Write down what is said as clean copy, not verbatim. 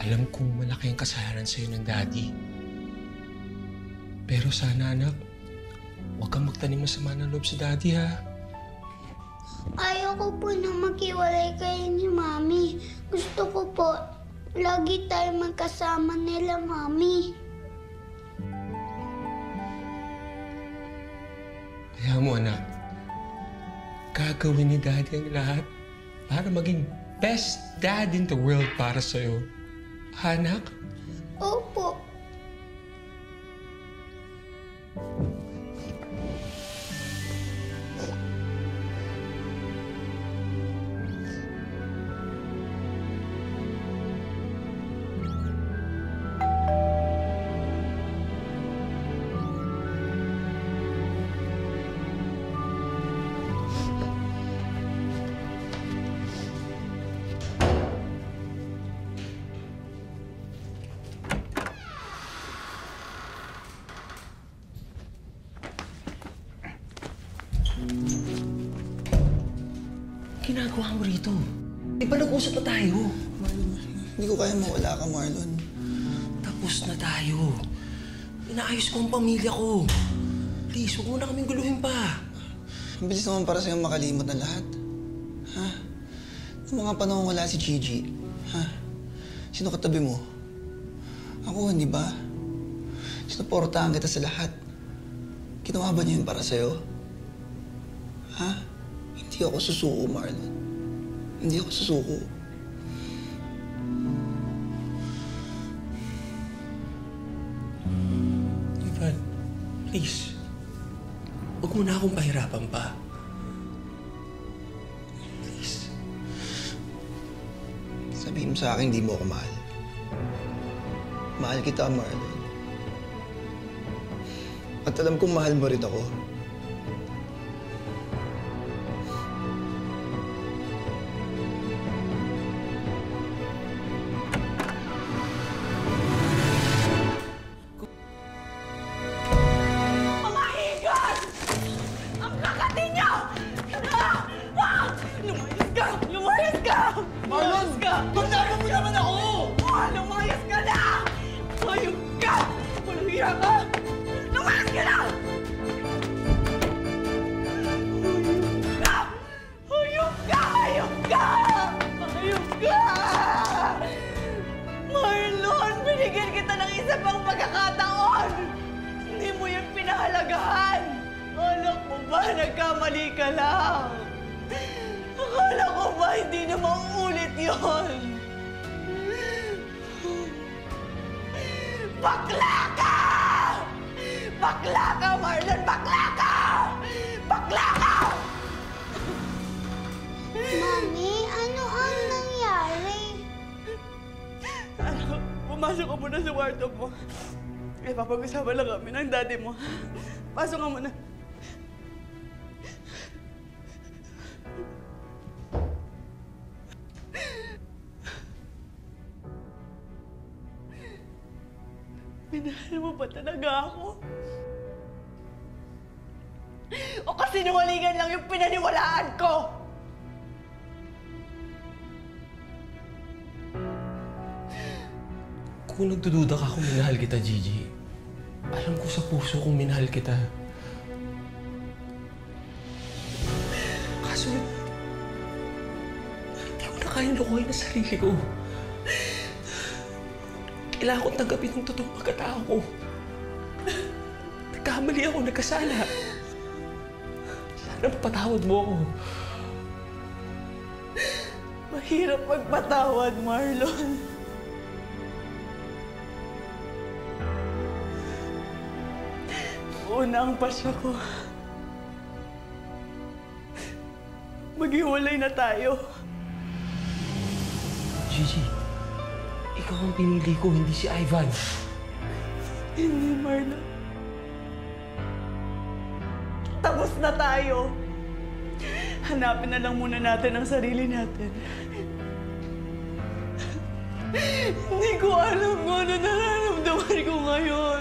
Alam kong malaki ang kasalanan sa'yo ng daddy. Pero sana, anak, huwag kang magtanim masama ng loob sa daddy, ha? Ayoko po na maghiwalay kayo ni Mami. Gusto ko po, lagi tayo magkasama nila, Mami. Kaya mo, anak, gagawin ni daddy ang lahat para maging best dad in the world para sa'yo. Ha, anak? Opo. Ginagawa mo rito? Di ba nag-usap na tayo? Marlon, hindi ko kaya mawala ka, Marlon. Tapos na tayo. Inaayos ko ang pamilya ko. Please, huwag mo na kaming guluhin pa. Ang bilis naman para sa'yo makalimot na lahat. Ha? Noong mga panahon wala si Gigi, ha? Sino katabi mo? Ako, hindi ba? Sinuportahan kita sa lahat. Ginawa ba niya yun para sa'yo? Ha? Hindi ako susuko, Marlon. Hindi ako susuko. Ivan, please. Huwag mo na akong pahirapan pa. Please. Sabihin mo sa akin, hindi mo ako mahal. Mahal kita, Marlon. At alam kong mahal mo rin ako. Marlon! Paglaban mo naman ako! Lumayas ka na! Hayop ka! Walang hiya ka! Lumayas ka na! Hayop ka! Hayop ka! Hayop ka! Marlon! Binigyan kita ng isa pang pagkakataon! Hindi mo yan pinahalagahan! Alam mo ba, nagkamali ka lang! Akala ko ba hindi na mauulit yun? Bakla ka! Bakla ka, Marlon! Bakla ka! Bakla ka! Mami, ano ang nangyari? Ano, pumasok ka muna sa kwarto mo. Papag-usapan lang kami ng daddy mo. Pasok ka muna. Minahal mo ba talaga ako? O kasinungalingan lang yung pinaniwalaan ko? Kung nagdududa ka kung minahal kita, Gigi, alam ko sa puso kong minahal kita. Kaso, hindi ko na kayang lukuhin ang sarili ko. Kailangan kong tanggapin ang totoong pagkatao ko. Nagkamali ako, nagkasala. Sana mapatawad mo ako. Mahirap magpatawad, Marlon. Una ang pasya ko. Maghiwalay na tayo. Gigi, ikaw ang pinili ko, hindi si Ivan. Hindi, Marlon. Tapos na tayo. Hanapin na lang muna natin ang sarili natin. Hindi ko alam kung ano nararamdaman ko ngayon.